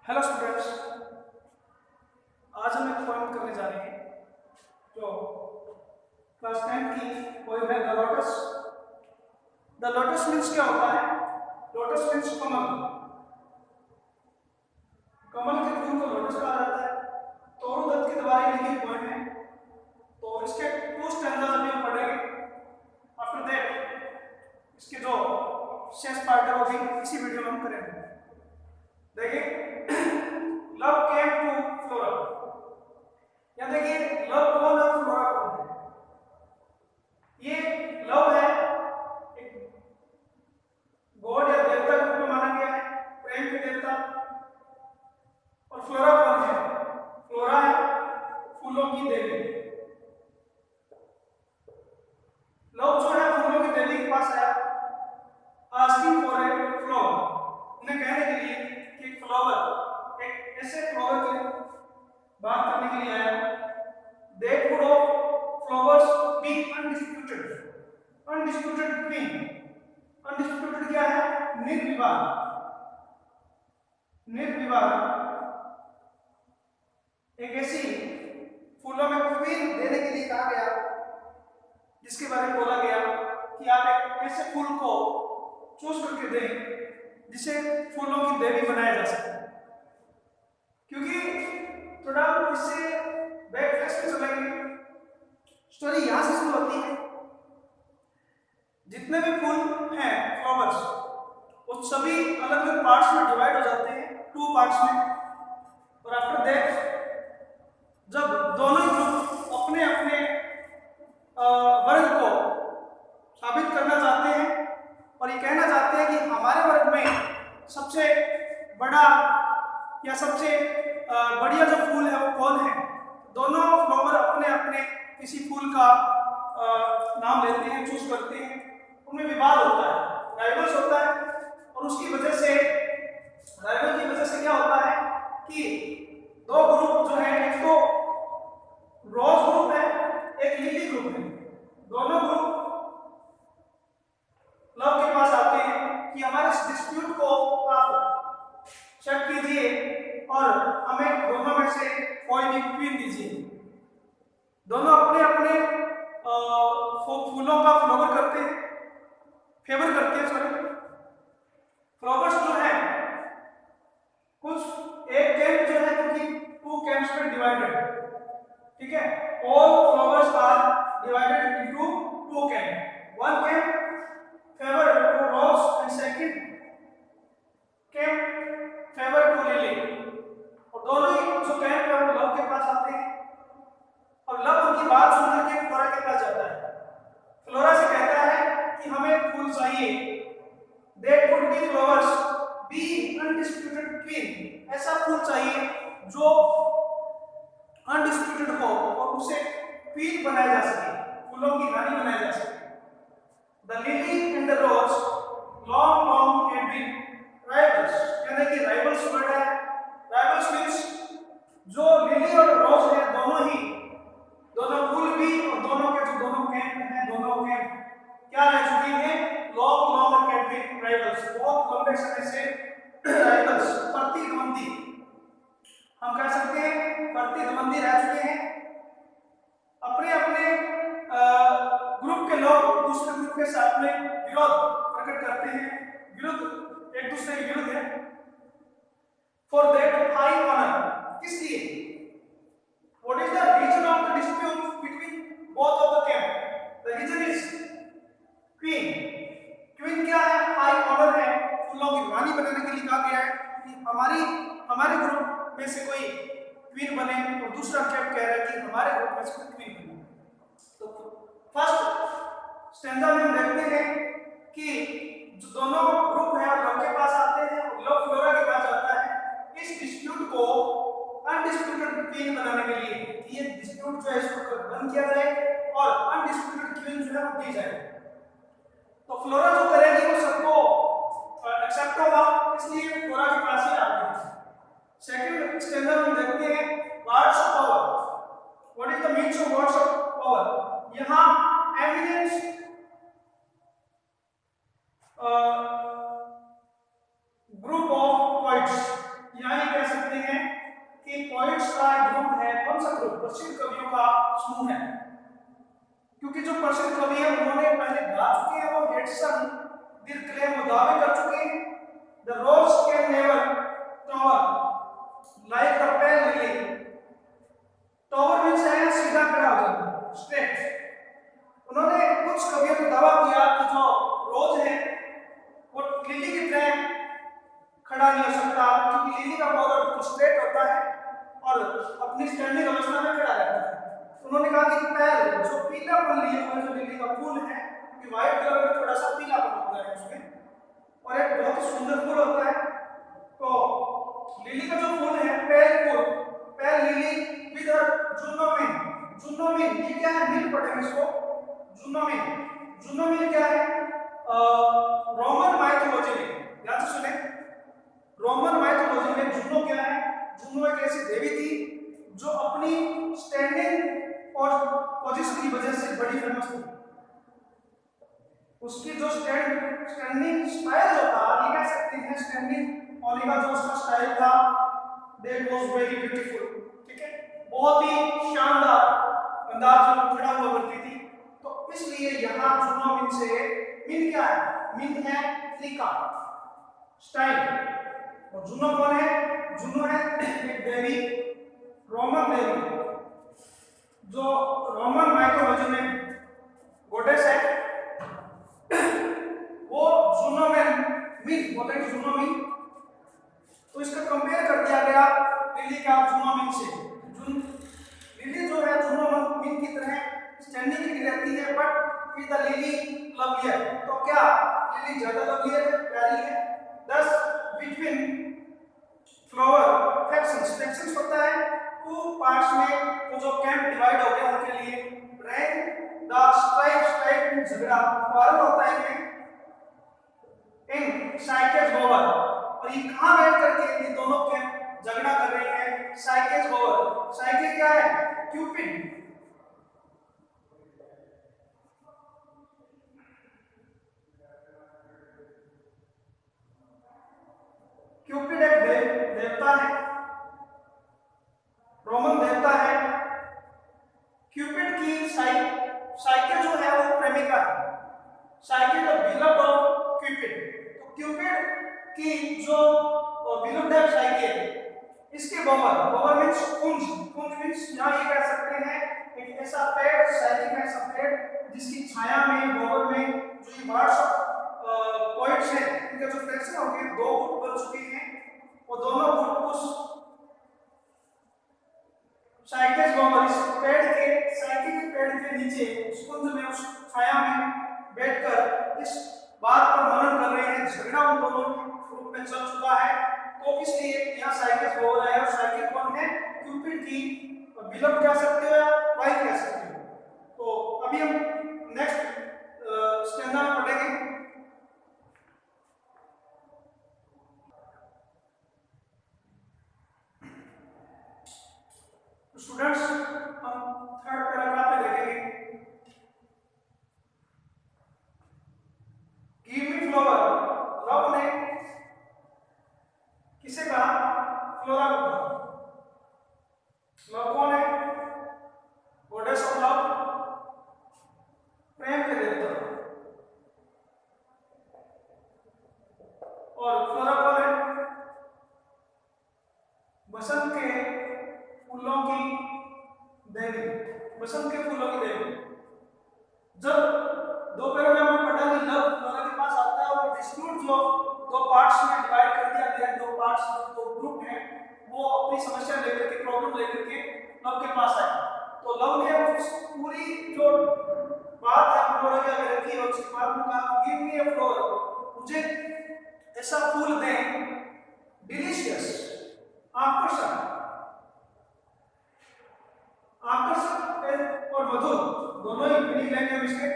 Hello students, आज हम एक पोएम करने जा रहे हैं जो क्लास 10 की पोएम है the lotus. The lotus means क्या होता है? लोटस मीन्स कमल। कमल के फूल को लोटस कहा जाता है। तोड़ू दत्त के द्वारा लिखी पोएम है, तो इसके 2 स्टैंजास अभी हम पढ़ेंगे। आफ्टर दैट इसके जो शेष पार्ट है वो भी इसी वीडियो में हम करेंगे। देखिए, लव केम टू फ्लोरा। यहाँ देखिए, लव कौन है, फ्लोरा कौन है? ये लव है, एक गॉड या देवता के रूप में माना गया है, प्रेम के देवता। और फ्लोरा कौन है? फ्लोरा है फूलों की देवी। लव जो है फूलों की देवी के पास आया, आस्किंग फॉर ए फ्लावर। उन्हें कहने के लिए कि एक फ्लावर, एक ऐसे फ्लावर के बात करने के लिए आया। That would of flowers be undisputed, undisputed queen। undisputed क्या है? निर्विवाद। निर्विवाद एक ऐसी फूलों में क्वीन देने के लिए कहा गया, जिसके बारे में बोला गया कि आप एक ऐसे फूल को चूज करके दें जिसे फूलों की देवी बनाया जा सके। क्योंकि थोड़ा इससे बैक फ्लैश में चलेंगे, स्टोरी यहां से शुरू होती है। जितने भी फूल हैं, फ्लावर्स, वो सभी अलग अलग पार्ट्स में डिवाइड हो जाते हैं, 2 पार्ट्स में। और आफ्टर दैट जब दोनों ही ग्रुप अपने अपने वर्ग को साबित करना चाहते हैं और ये कहना चाहते हैं कि हमारे वर्ग में सबसे बड़ा या सबसे बढ़िया जो फूल है वो कौन है, दोनों फ्लावर अपने अपने किसी फूल का नाम लेते हैं, चूज करते हैं। उनमें विवाद होता है, राइवल्स होता है। और उसकी वजह से, राइवल की वजह से क्या होता है कि 2 ग्रुप जो है, एक तो रोज ग्रुप है, एक लिली ग्रुप है। दोनों ग्रुप लव के पास आते हैं कि हमारे इस डिस्प्यूट को आप चेक कीजिए और हमें दोनों में से कोई भी क्वीन दीजिए। दोनों अपने अपने फूलों का फ्लावर करते हैं, फेवर करते हैं। सॉरी, फ्लावर्स जो है कुछ एक कैंप जो है, क्योंकि 2 कैंप्स में डिवाइडेड, ठीक है। All flowers are divided into 2 camp. 1 camp favour to rose and second camp favour to lily. और दोनों ही जो कैंप है वो लव के पास आते हैं और लव उनकी बात सुनकर के फ्लोरा के पास जाता है। फ्लोरा से कहता है कि हमें फूल चाहिए। That would be flowers be undisputed queen। ऐसा फूल चाहिए जो अनडिस्प्यूटेड हो और उसे क्वीन बनाया जा सके, फूलों की रानी बनाया जा सके। The lily and the rose long had been rivals। यानी कि राइवल्स वर्ड है। राइवल्स मींस जो लिली और रोज है, दोनों फूल भी और दोनों के जो दोनों कैंप हैं, दोनों कैंप क्या रह चुकी हैं? Long had been rivals. बहुत लंबे समय से राइवल्स, प्रतिद्वंदी, हम कह सकते हैं प्रतिद्वंदी रह चुके हैं। अपने अपने ग्रुप के लोग दूसरे ग्रुप के साथ में विरोध प्रकट करते हैं, विरुद्ध, एक दूसरे के विरुद्ध है। फॉर दैट हाई ऑनर, किस लिए? What is the reason of the dispute between both of the camp? The reason is queen. Queen क्या है? हाई ऑनर है, फूलों की रानी बनाने के लिए कहा गया है कि हमारे ग्रुप में से कोई क्वीन बने, और दूसरा कैंप कह रहा है कि हमारे ग्रुप में से कोई क्वीन बने। तो फर्स्ट स्टैंजा में हम देखते हैं कि जो दोनों ग्रुप है और लव के पास आते हैं और लव फ्लोरा के पास जाता है इस डिस्प्यूट को अनडिस्प्यूटेड क्वीन बनाने के लिए। ये डिस्प्यूट जो है इसको बंद किया जाए और अनडिस्प्यूटेड क्वीन जो है वो दी जाए। तो फ्लोरा जो करेगी वो सबको एक्सेप्ट होगा, इसलिए फ्लोरा के पास ही आते हैं। सेकंड स्टैंजा में देखते हैं words of power. What is the meaning of words of power? यहां एमिनेंस ग्रुप ऑफ पोइट्स, यानी कह सकते प्रसिद्ध कवियों का समूह है, क्योंकि जो प्रसिद्ध कवि है उन्होंने पहले गा चुके हैं, वो हेडसन दिल क्लेम दावे कर चुके हैं। The rose can never tower like the pale lily. Tower means है सीधा खड़ा हो जाना, स्ट्रेट। उन्होंने कुछ कवियों ने दावा किया कि जो रोज है वो लिली की तरह खड़ा नहीं हो सकता, क्योंकि लिली का पौधा बिल्कुल स्ट्रेट होता है और अपनी स्टैंडिंग अवस्था में खड़ा रहता है। उन्होंने कहा कि पेल जो पीलापन लिए हुए जो लिली का फूल है, क्योंकि व्हाइट कलर में थोड़ा सा पीलापन होता है उसमें, और एक बहुत ही सुंदर फूल होता है। तो लिली का जो फूल है पेल फूल, पेल लिली विद जुनोमिन। जुनोमिन ये क्या है, मिल पढ़ेंगे इसको। जुनोमिन, जुनोमिन क्या है? रोमन माइथोलॉजी में, ध्यान से सुने, रोमन माइथोलॉजी में जुनो क्या है? जुनो एक ऐसी देवी थी जो अपनी स्टैंडिंग और पोजीशन की वजह से बड़ी फेमस थी। उसकी जो स्टैंडिंग स्टाइल जो था, ये कह सकते हैं स्टैंडिंग होने का जो उसका स्टाइल था, दैट वाज वेरी ब्यूटीफुल। ठीक है, बहुत ही शानदार अंदाज में खड़ा हुआ करती थी। तो इसलिए यहाँ जुनो मिन से, मिन क्या है? मिन है तरीका, स्टाइल। और जुनो कौन है? जुनो है एक देवी, रोमन देवी, जो रोमन माइथोलॉजी में गॉडेस है। वो जुनोमिन, मिन बोलेंगे जुनोमिन, तो इसका कंपेयर कर दिया गया लिली का जुनोमिन से। लिली जो है जुनोमिन की तरह स्टैंडिंग की रहती है, but is the lily lovelier. तो क्या लिली ज्यादा लवलियर है, प्यारी है? दस बिटवीन फ्लावर फ्रैक्शंस, फ्रैक्शंस होता है टू पार्ट्स में, वो जो कैंप डिवाइड हो गए उनके लिए। रैंक द स्ट्राइप, स्ट्राइप में झगड़ा, क्वारल होता है इन साइकेस गोवर। और ये कहां बैठ करके ये दोनों कैंप झगड़ा कर रहे हैं? साइकेस गोवर। साइके क्या है? क्यूपिड। क्यूपिड एक देवता है, रोमन देवता है। क्यूपिड की साइके जो है वो प्रेमिका है। साइके द बिलव्ड ऑफ क्यूपिड। तो क्यूपिड की जो बिलव्ड है साइके, इसके बबर, बबर मींस कुंज, कुंज मींस यहाँ ये कह सकते हैं एक ऐसा पेड़, साइके का ऐसा पेड़ जिसकी छाया में, बबर में जो ये बर्ड्स पॉइंट्स हैं, इनका जो फ्लेक्शन हो गए, दो गुट बन चुके हैं, वो दोनों गुट उस साइकेस बबर, इस पेड़ के, साइके के पेड़ के नीचे उस कुंज में, उस छाया में बैठकर इस बात पर मनन कर रहे हैं। झगड़ा उन दोनों के रूप में चल चुका है, तो इसलिए यहाँ साइकेस हो रहा है। और साइके कौन है? क्यूपिड की बिलव कह सकते हो या वाइफ कह सकते हो। तो अभी हम नेक्स्ट स्टैंडा में पढ़ेंगे। स्टूडेंट्स, हम थर्ड पैराग्राफ में देखेंगे। गिव मी फ्लावर, लव ने किसे कहा? फ्लोरा को कहा। लव कौन है? गॉडेस ऑफ लव, प्रेम के देवता। और फ्लोरा कौन है? बसंत के फूलों की देवी, बसंत के फूलों की देवी। जब दोपहर में हमने पढ़ा कि लव फ्लोरा के पास आता है और डिस्प्यूट जो दो पार्ट्स में डिवाइड कर दिया गया है, दो पार्ट्स, दो ग्रुप हैं, वो अपनी समस्या लेकर के, प्रॉब्लम लेकर के लव के पास आए। तो लव ने उस पूरी जो बात है फ्लोरा के आगे रखी और उसके बाद में कहा गिव मी अ फ्लोर, मुझे ऐसा फूल दें डिलीशियस, आकर्षक, आकर्षक और मधुर, दोनों ही मीनिंग लेंगे हम इसके।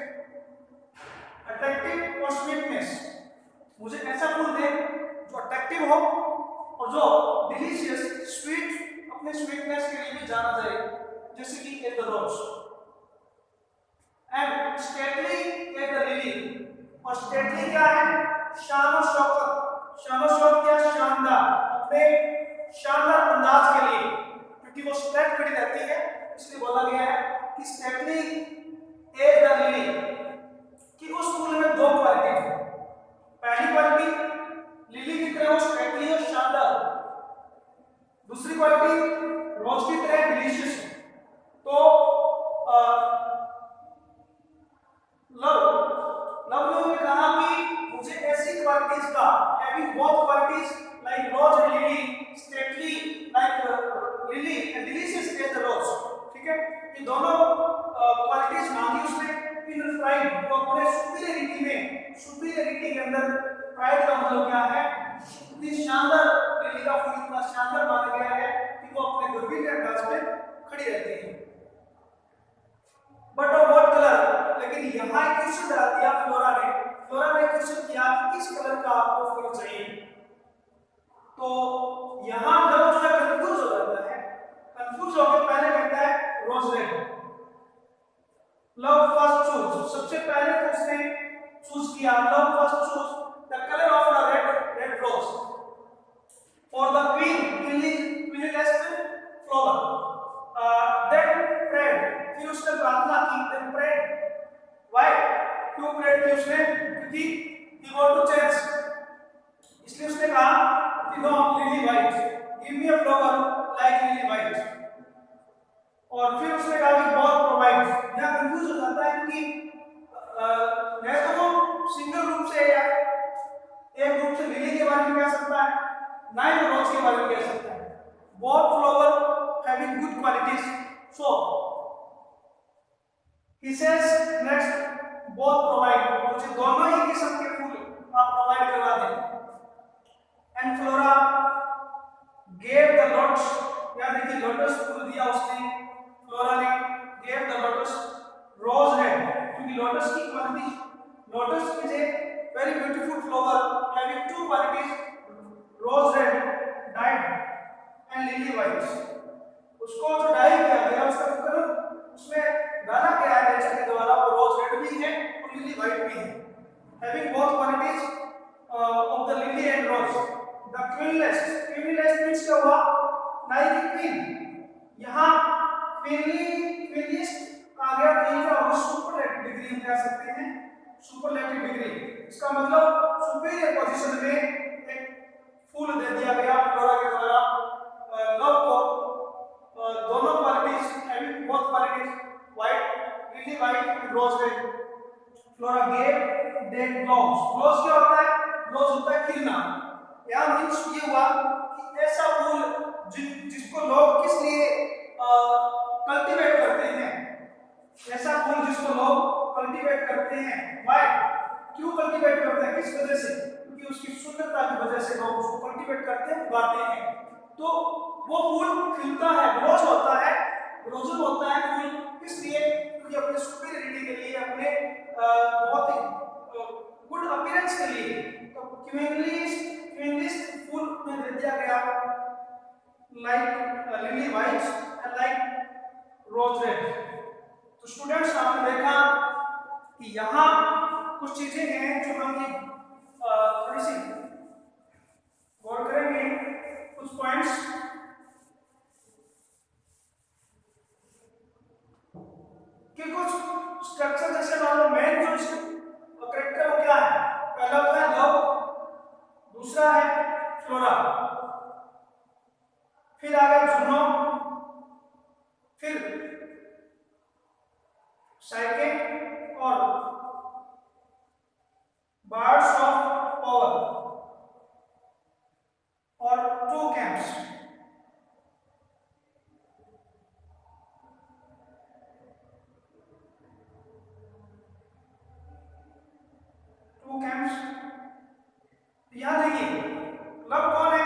अट्रैक्टिव और स्वीटनेस, मुझे ऐसा फूल दे जो अट्रैक्टिव हो और जो डिलीशियस, स्वीट, अपने स्वीटनेस के लिए भी जाना जाए, जैसे कि at the rose. And stately at the lily, और स्टेटली क्या है? शान और शौकत। शान और शौकत क्या? शानदार, अपने शानदार अंदाज के लिए, क्योंकि वो स्ट्रेट खड़ी रहती है, इसलिए क्वालिटी रोज की तरह डिलीशियस है। तो लव ने कहा कि मुझे ऐसी क्वालिटीज का having both qualities like rose and lily, stately like lily and delicious as the rose. ठीक है, ये दोनों क्वालिटीज मांगी उसने। इन प्राइड को अपने सुपीरियरिटी के अंदर, प्राइड का मतलब क्या है, इतनी शानदार लिली का फूल इतना शानदार माना गया है कि वो अपने दुर्बीन के अंदाज में खड़ी रहती है। बट ऑफ व्हाट कलर, लेकिन यहाँ एक क्वेश्चन डाल दिया फ्लोरा ने क्वेश्चन किया कि किस कलर का आपको फूल चाहिए। तो यहाँ लव जो है कंफ्यूज हो जाता है, कंफ्यूज होकर पहले कहता है rose red. Love first choose, सबसे पहले तो उसने चूज किया, love first choose the colour of the red rose for the queenliest flower. Then prayed, फिर उसने प्रार्थना की, देन प्रेड। व्हाई, क्यों प्रेड की उसने? क्योंकि ही वांट टू चेंज, इसलिए उसने कहा कि no lily white, give me a flower like lily white. और फिर उसने कहा कि बहुत प्रोवाइड। यहाँ कंफ्यूज हो जाता है क्योंकि मैं तो वो सिंगल रूप से या एक रूप से लिली के बारे में कह सकता है, ना ही रोज के बारे में कह सकता है। बहुत flower having good qualities, so he says next both provide, मुझे दोनों ही किस्म के फूल आप प्रोवाइड करवा दें। And flora gave the lotus, यानी कि लोटस फूल दिया उसने, फ्लोरा ने gave the lotus rose red, क्योंकि लोटस की quality, lotus is a very beautiful flower having two qualities, rose red dyed and lily white. उसको जो डाई किया गया उसका कलर उसमें डाला गया है नेचर के द्वारा, वो रोज रेड भी है और लिली वाइट भी है, having both qualities of the lily and rose. The queenliest means क्या हुआ? Like queen. यहाँ क्वीनलीस्ट आ गया, क्वीन का होगा सुपरलेटिव डिग्री हम कह सकते हैं, सुपरलेटिव डिग्री। इसका मतलब सुपीरियर पोजीशन में एक फूल दे दिया गया फ्लोरा के द्वारा लव को, दोनों qualities having both qualities white, lily white and rose red. Flora gave them blouse. Blouse क्या होता है? ब्लाउज होता है खिलना। यहाँ मींस ये हुआ कि ऐसा फूल जिसको लोग किस लिए कल्टीवेट करते हैं, ऐसा फूल जिसको लोग कल्टीवेट करते हैं। व्हाई, क्यों कल्टीवेट करते हैं, किस वजह से? क्योंकि उसकी सुंदरता की वजह से लोग उसको कल्टीवेट करते हैं, उगाते हैं। तो वो फूल खिलता है, ब्लोज होता है, ब्लोजम होता है फूल, किस लिए? क्योंकि अपने सुपीरियरिटी के लिए, अपने बहुत ही गुड अपीयरेंस के लिए। तो क्वीनलिस्ट फूल में दे दिया गया like lily white and like rose red. तो स्टूडेंट्स आपने देखा कि यहाँ कुछ चीजें हैं जो हम ये थोड़ी सी गौर करेंगे, कुछ पॉइंट्स कि कुछ स्ट्रक्चर जैसे मान लो मेन जो करेक्टर वो क्या है? पहला तो है लव, दूसरा है फ्लोरा, फिर आ गया जुनो, फिर साइके और बर्ड्स ऑफ पावर और टू कैंप्स। Two camps. यहां देखिए लव कौन है?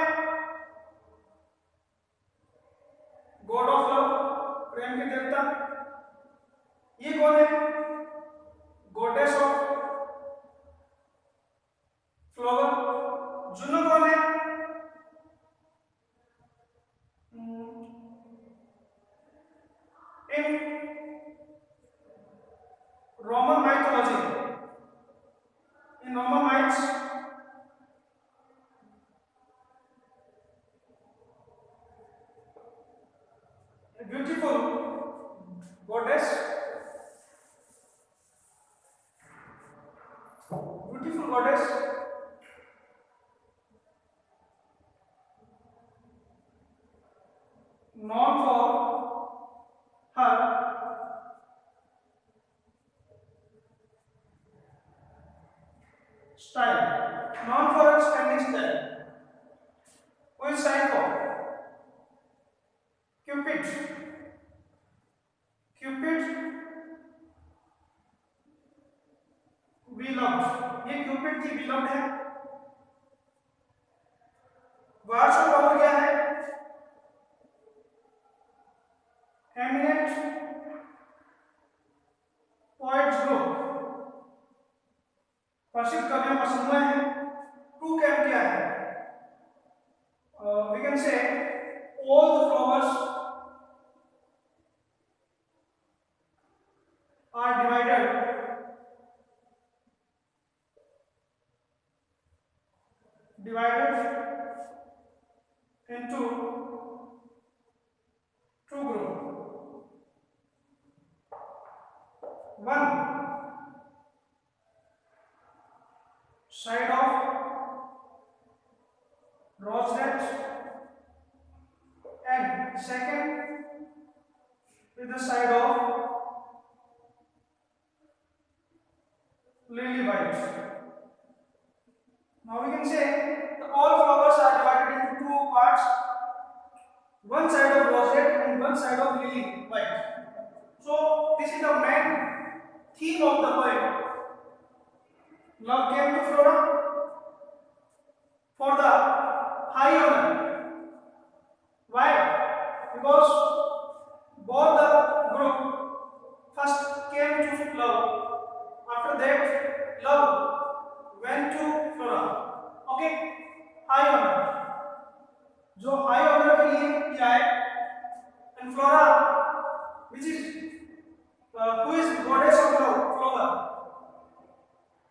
गॉड ऑफ लव, प्रेम के देवता। ये कौन है? Goddess of flower. जुनो कौन है? In Roman mythology, in Roman myths beautiful goddess, beautiful goddess known for her style, known for her standing style. Who is Psycho? Cupid. Cupid beloved, ये Cupid की beloved है। Words of power क्या है? Eminent poets group, प्रसिद्ध कवियों का समूह है। टू कैम क्या है? We can say all the flowers are divided into two groups. One side of roseate and second is the side of lily white. Now we can say the all flowers are divided into two parts, one side of roseate and one side of lily white. So this is the main theme of the poem. Love came to Flora for the high honor. Why? Because both the group first came to love. After that, love went to Flora. Okay? High honor. जो high honor के लिए किया है, and Flora, which is who is goddess of love, Flora.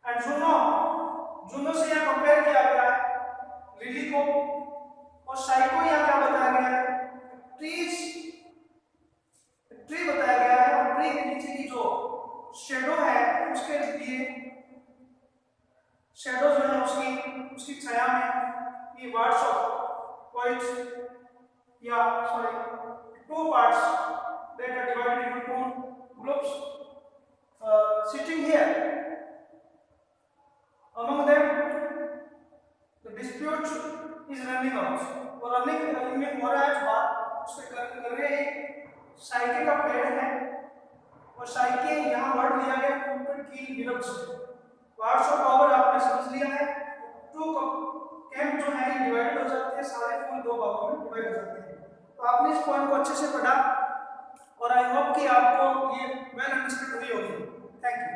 And जुनो से यहाँ compare किया गया है लिली को, और साइको यहाँ क्या बताया गया है? ट्री बताया गया है, और ट्री के नीचे की जो शेडो है उसके लिए शेडो जो है उसकी छाया में ये वर्ड्स ऑफ पोएट्स या sorry two parts that are divided into two groups sitting here. Among them the dispute is running out, और रनिंग में हो रहा है जो बात उस पे कर रहे हैं। साइके का पेड़ है और साइके यहाँ वर्ड लिया गया क्यूपिड की विलुप्त से। वर्ड्स ऑफ पावर आपने समझ लिया है। टू कैंप जो है ये डिवाइडेड हो जाते हैं, सारे फूल दो भागों में डिवाइड हो जाते हैं। तो आपने इस पॉइंट को अच्छे से पढ़ा और आई होप कि आपको ये वेल अंडरस्टूड हुई होगी। Thank you.